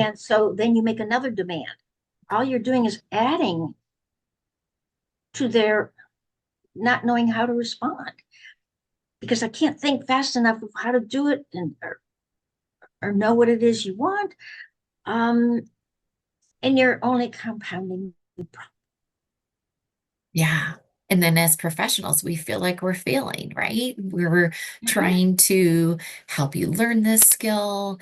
And so then you make another demand. All you're doing is adding to their not knowing how to respond, because I can't think fast enough of how to do it, and or know what it is you want. Um, and you're only compounding the problem. Yeah. And then as professionals, we feel like we're failing, right? We're Mhm. trying to help you learn this skill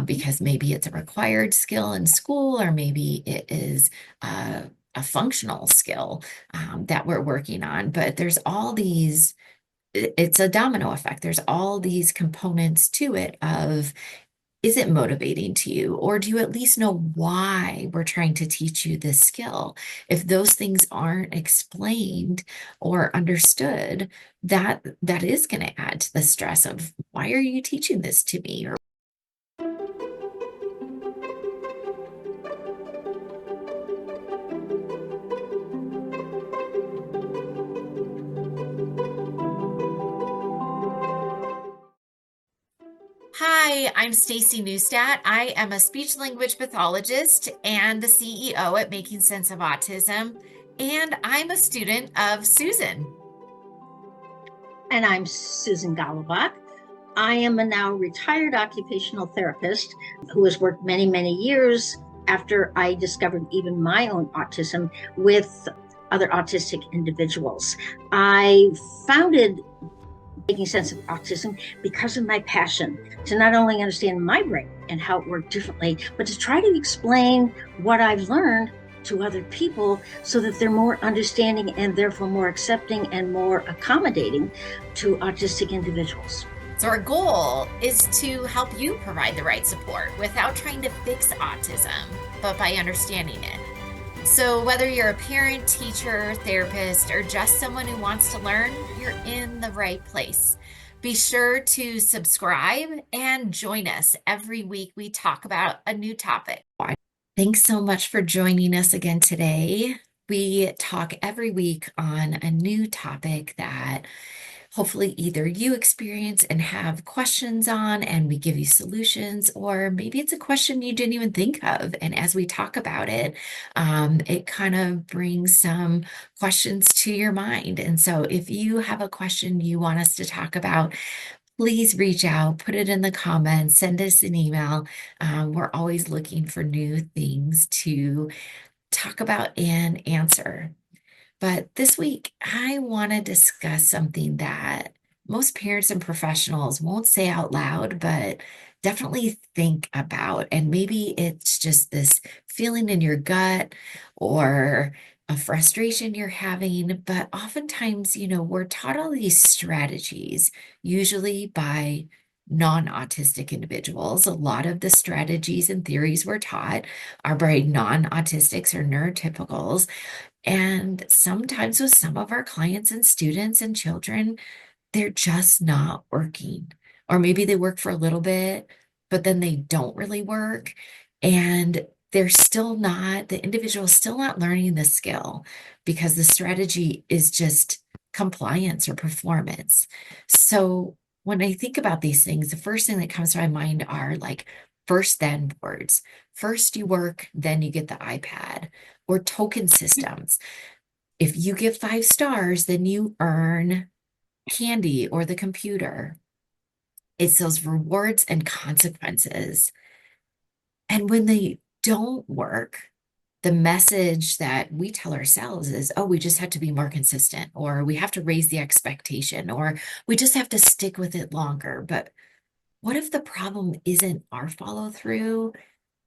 because maybe it's a required skill in school, or maybe it is a functional skill that we're working on. But there's all these, it's a domino effect. There's all these components to it of, is it motivating to you? Or do you at least know why we're trying to teach you this skill? If those things aren't explained or understood, that is going to add to the stress of, why are you teaching this to me? Or hi, I'm Staci Neustadt. I am a speech language pathologist and the CEO at Making Sense of Autism, and I'm a student of Susan. And I'm Susan Golubock. I am a now retired occupational therapist who has worked many, many years after I discovered even my own autism with other autistic individuals. I founded Making Sense of Autism because of my passion to not only understand my brain and how it worked differently, but to try to explain what I've learned to other people so that they're more understanding and therefore more accepting and more accommodating to autistic individuals. So, our goal is to help you provide the right support without trying to fix autism, but by understanding it. So, whether you're a parent, teacher, therapist, or just someone who wants to learn, you're in the right place. Be sure to subscribe and join us every week. We talk about a new topic. Thanks so much for joining us again today. We talk every week on a new topic that hopefully either you experience and have questions on, and we give you solutions, or maybe it's a question you didn't even think of. And as we talk about it, it kind of brings some questions to your mind. And so if you have a question you want us to talk about, please reach out, put it in the comments, send us an email. We're always looking for new things to talk about and answer. But this week, I want to discuss something that most parents and professionals won't say out loud, but definitely think about. And maybe it's just this feeling in your gut or a frustration you're having. But oftentimes, we're taught all these strategies, usually by non-autistic individuals. A lot of the strategies and theories we're taught are by non-autistics or neurotypicals. And sometimes with some of our clients and students and children, they're just not working. Or maybe they work for a little bit, but then they don't really work. And they're still not, the individual is still not learning the skill because the strategy is just compliance or performance. So when I think about these things, the first thing that comes to my mind are like first then words. First you work, then you get the iPad, or token systems. If you give 5 stars, then you earn candy or the computer. It's those rewards and consequences. And when they don't work, the message that we tell ourselves is, oh, we just have to be more consistent, or we have to raise the expectation, or we just have to stick with it longer. But what if the problem isn't our follow through?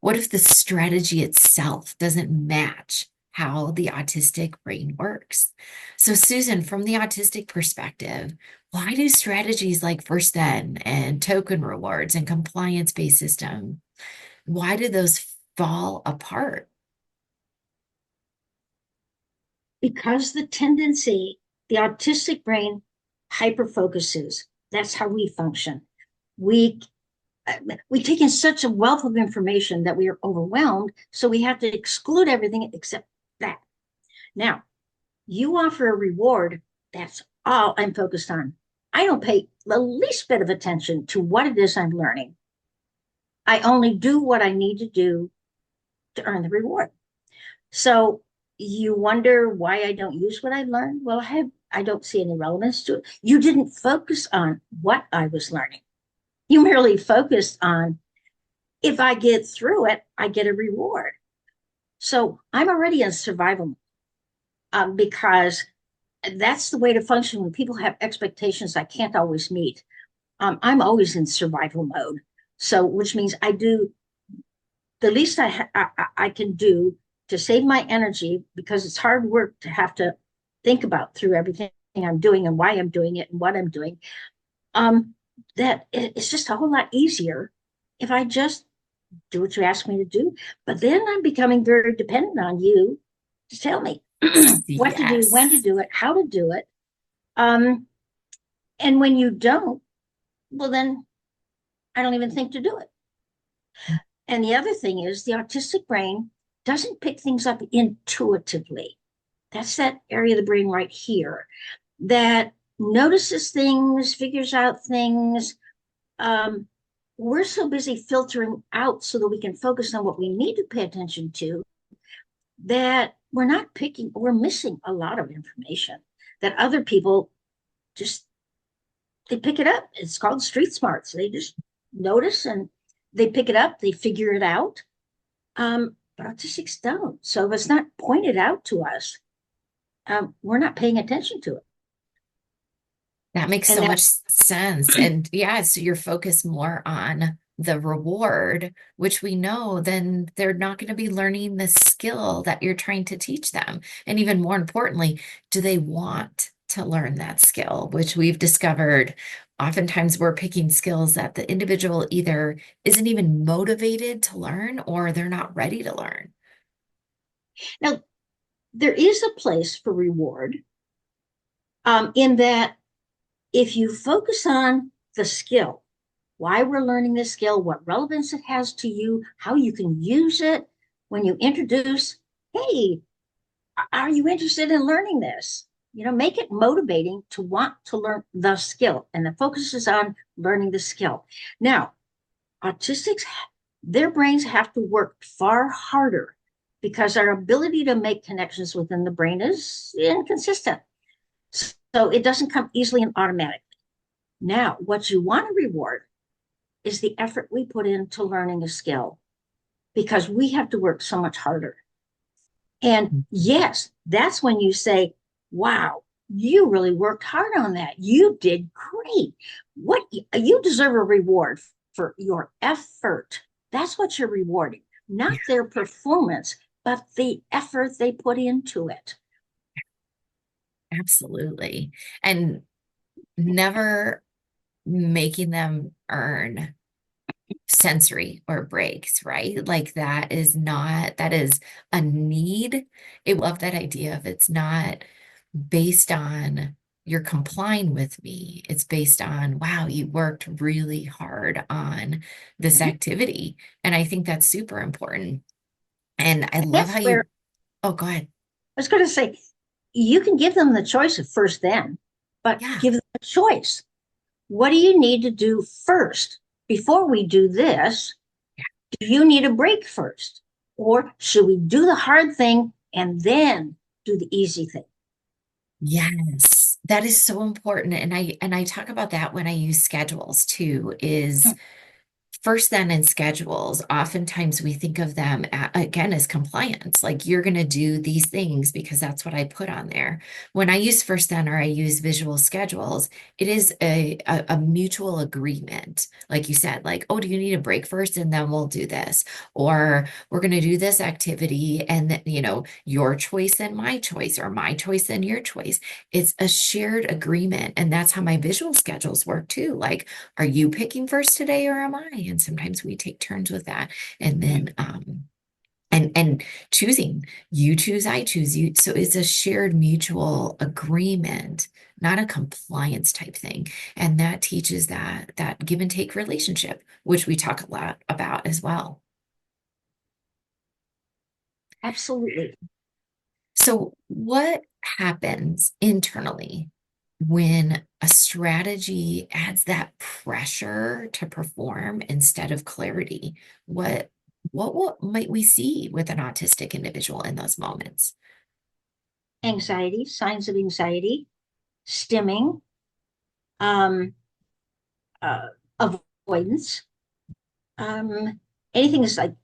What if the strategy itself doesn't match how the autistic brain works? So, Susan, from the autistic perspective, why do strategies like first then and token rewards and compliance-based system, why do those fall apart? Because the autistic brain hyper focuses. That's how we function. We we take in such a wealth of information that we are overwhelmed, so we have to exclude everything except that. Now, you offer a reward, that's all I'm focused on. I don't pay the least bit of attention to what it is I'm learning. I only do what I need to do to earn the reward. So you wonder why I don't use what I learned? Well, I don't see any relevance to it. You didn't focus on what I was learning. You merely focused on, if I get through it, I get a reward. So I'm already in survival because that's the way to function when people have expectations I can't always meet. I'm always in survival mode. So, which means I do the least I can do to save my energy, because it's hard work to have to think about through everything I'm doing and why I'm doing it and what I'm doing. That it's just a whole lot easier if I just do what you ask me to do. But then I'm becoming very dependent on you to tell me what to do, when to Yes. do it, how to do it. Um, and when you don't, well, then I don't even think to do it. And the other thing is the autistic brain doesn't pick things up intuitively. That's that area of the brain right here that notices things, figures out things. Um, we're so busy filtering out so that we can focus on what we need to pay attention to that we're missing a lot of information that other people just, they pick it up. It's called street smarts. They just notice and they pick it up, they figure it out. But autistics don't. So if it's not pointed out to us, we're not paying attention to it. That makes And so much that's sense. And yeah, so you're focused more on the reward, which we know then they're not going to be learning the skill that you're trying to teach them. And even more importantly, do they want to learn that skill, which we've discovered oftentimes we're picking skills that the individual either isn't even motivated to learn or they're not ready to learn. now there is a place for reward, in that if you focus on the skill, why we're learning this skill, what relevance it has to you, how you can use it when you introduce, hey, are you interested in learning this? Make it motivating to want to learn the skill. And the focus is on learning the skill. Now, autistics, their brains have to work far harder because our ability to make connections within the brain is inconsistent. So it doesn't come easily and automatically. Now, what you want to reward is the effort we put into learning a skill, because we have to work so much harder. And yes, that's when you say, wow, you really worked hard on that. You did great. What you deserve a reward for your effort. That's what you're rewarding, not their performance, but the effort they put into it. Absolutely. And never making them earn sensory or breaks, right? Like that is a need. I love that idea of it's not based on you're complying with me. It's based on, wow, you worked really hard on this Mhm. activity. And I think that's super important. And I And love that's how where oh, go ahead. I was going to say, you can give them the choice of first then, but Yeah. give them a choice. What do you need to do first? Before we do this, do you need a break first? Or should we do the hard thing and then do the easy thing? Yes, that is so important. And I talk about that when I use schedules too, is first, then in schedules, oftentimes we think of them again as compliance, like you're going to do these things because that's what I put on there. When I use first, then, or I use visual schedules, it is a mutual agreement. Like you said, like, oh, do you need a break first? And then we'll do this. Or we're going to do this activity and then, your choice and my choice, or my choice and your choice. It's a shared agreement. And that's how my visual schedules work too. Like, are you picking first today or am I? And sometimes we take turns with that. And then and choosing, you choose, I choose you. So it's a shared mutual agreement, not a compliance type thing. And that teaches that give and take relationship, which we talk a lot about as well. Absolutely. So what happens internally when a strategy adds that pressure to perform instead of clarity? What what might we see with an autistic individual in those moments? Anxiety, signs of anxiety, stimming, um, uh, avoidance, anything is like,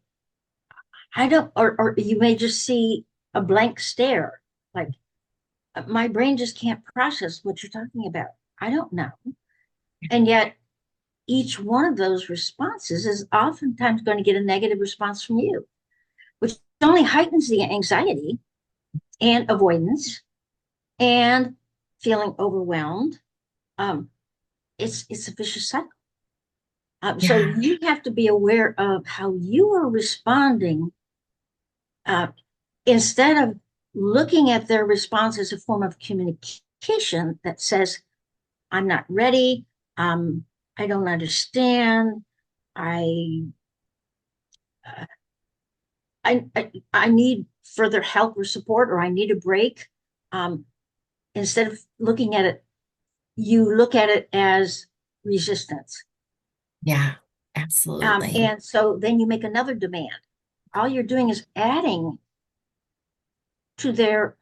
I don't, or you may just see a blank stare, like my brain just can't process what you're talking about. I don't know. And yet, each one of those responses is oftentimes going to get a negative response from you, which only heightens the anxiety and avoidance and feeling overwhelmed. Um, it's a vicious cycle. So Yeah. you have to be aware of how you are responding uh, instead of looking at their response as a form of communication that says, I'm not ready. Um, I don't understand. I, uh, I need further help or support, or I need a break. Um, Instead of looking at it, you look at it as resistance. Yeah, absolutely. And so then you make another demand. All you're doing is adding to their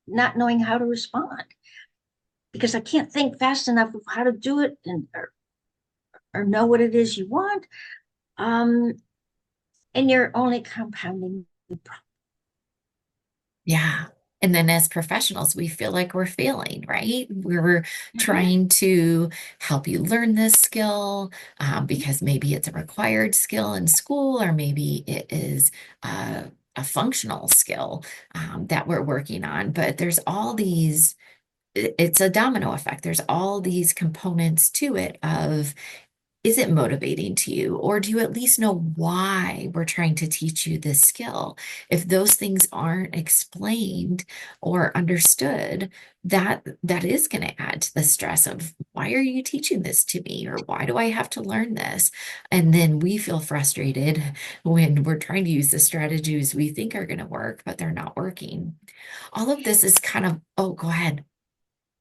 not knowing how to respond because I can't think fast enough of how to do it and or know what it is you want. Um, and you're only compounding the problem. Yeah. And then as professionals, we feel like we're failing, right? We're Mhm, trying to help you learn this skill because maybe it's a required skill in school, or maybe it is a functional skill that we're working on. But there's all these, it's a domino effect. There's all these components to it of, is it motivating to you? Or do you at least know why we're trying to teach you this skill? If those things aren't explained or understood, that is going to add to the stress of, why are you teaching this to me? Or why do I have to learn this? And then we feel frustrated when we're trying to use the strategies we think are going to work, but they're not working. All of this is kind of, oh, go ahead.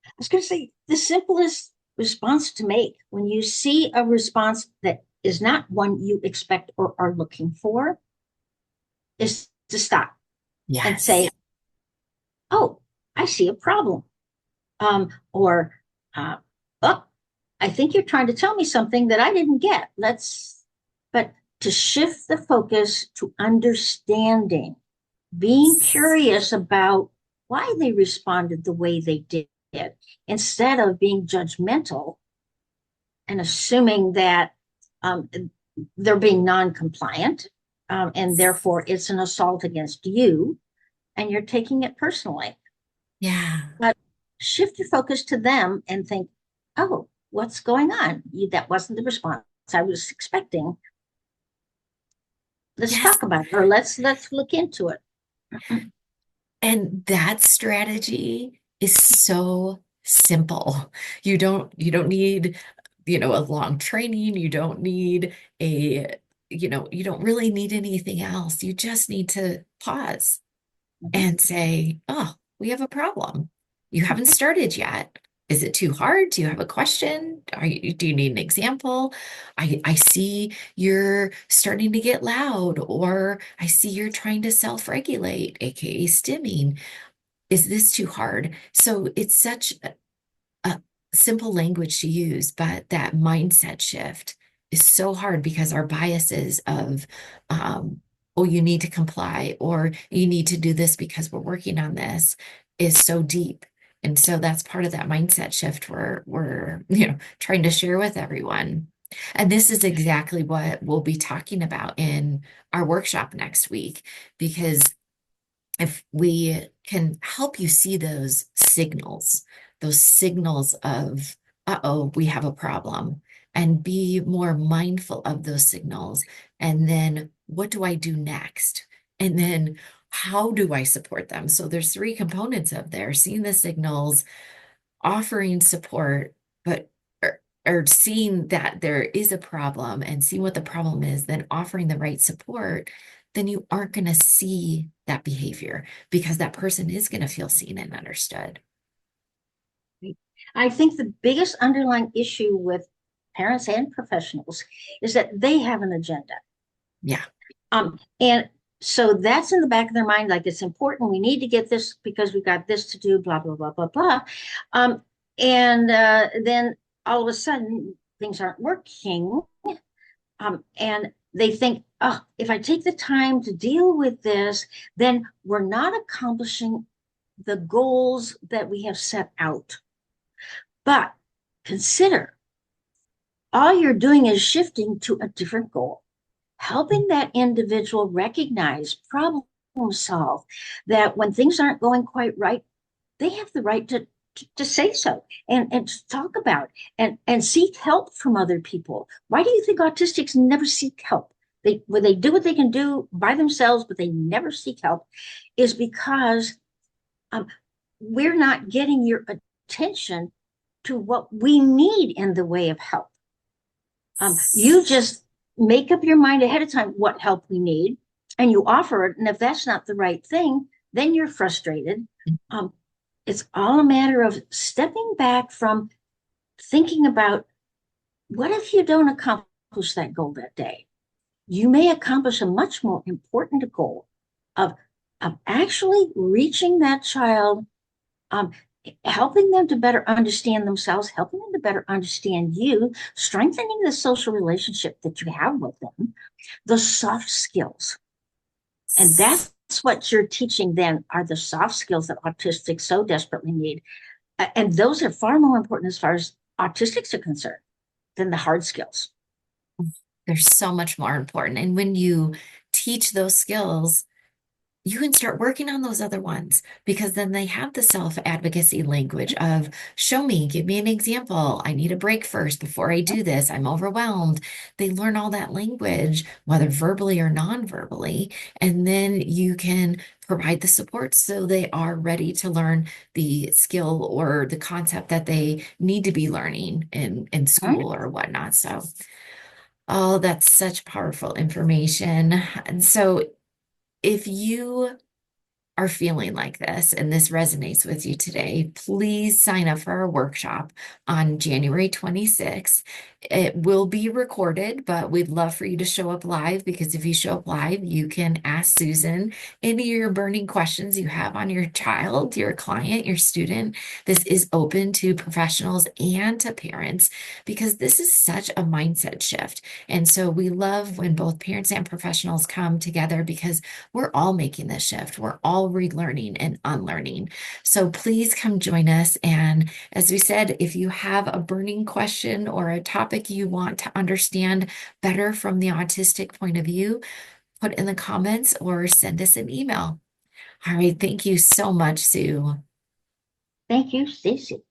I was going to say the simplest response to make when you see a response that is not one you expect or are looking for is to stop and Yes. say, "Oh, I see a problem," or uh, "Oh, I think you're trying to tell me something that I didn't get. Let's," but to shift the focus to understanding, being curious about why they responded the way they did, instead of being judgmental and assuming that um, they're being non-compliant, and therefore it's an assault against you, and you're taking it personally. Yeah. But shift your focus to them and think, "Oh, what's going on? That wasn't the response I was expecting. Let's Yes. talk about it, or let's look into it." And that strategy is so simple. You don't need, a long training. You don't need you don't really need anything else. You just need to pause and say, oh, we have a problem. You haven't started yet. Is it too hard? Do you have a question? Do you need an example? I see you're starting to get loud, or I see you're trying to self-regulate, aka stimming. Is this too hard? So it's such a simple language to use, but that mindset shift is so hard because our biases of, oh, you need to comply, or you need to do this because we're working on this, is so deep. And so that's part of that mindset shift we're trying to share with everyone. And this is exactly what we'll be talking about in our workshop next week, because if we can help you see those signals of, uh-oh, we have a problem, and be more mindful of those signals. And then what do I do next? And then how do I support them? So there's three components of there: seeing the signals, offering support, but or seeing that there is a problem and seeing what the problem is, then offering the right support, then you aren't going to see that behavior because that person is going to feel seen and understood. I think the biggest underlying issue with parents and professionals is that they have an agenda. Yeah. And so that's in the back of their mind, like it's important. We need to get this because we've got this to do, blah, blah, blah, blah, blah. Um, and then all of a sudden things aren't working. And they think, oh, if I take the time to deal with this, then we're not accomplishing the goals that we have set out. But consider all you're doing is shifting to a different goal, helping that individual recognize, problem solve, that when things aren't going quite right, they have the right to say so and to talk about and seek help from other people. Why do you think autistics never seek help? When they do what they can do by themselves, but they never seek help, is because um, we're not getting your attention to what we need in the way of help. You just make up your mind ahead of time what help we need, and you offer it. And if that's not the right thing, then you're frustrated. Um, it's all a matter of stepping back from thinking about what if you don't accomplish that goal that day? You may accomplish a much more important goal of, of actually reaching that child, um, helping them to better understand themselves, helping them to better understand you, strengthening the social relationship that you have with them, the soft skills. And that's what you're teaching then are the soft skills that autistics so desperately need. And those are far more important as far as autistics are concerned than the hard skills. They're so much more important. And when you teach those skills, you can start working on those other ones because then they have the self-advocacy language of show me, give me an example. I need a break first before I do this. I'm overwhelmed. They learn all that language, whether verbally or non-verbally, and then you can provide the support so they are ready to learn the skill or the concept that they need to be learning in Right? school or whatnot. So, oh, that's such powerful information. And so if you are feeling like this and this resonates with you today, please sign up for our workshop on January 26th. It will be recorded, but we'd love for you to show up live because if you show up live, you can ask Susan any of your burning questions you have on your child, your client, your student. This is open to professionals and to parents because this is such a mindset shift. And so we love when both parents and professionals come together because we're all making this shift. We're all relearning and unlearning. So please come join us. And as we said, if you have a burning question or a topic you want to understand better from the autistic point of view, put in the comments or send us an email. All right. Thank you so much, Sue. Thank you, Staci.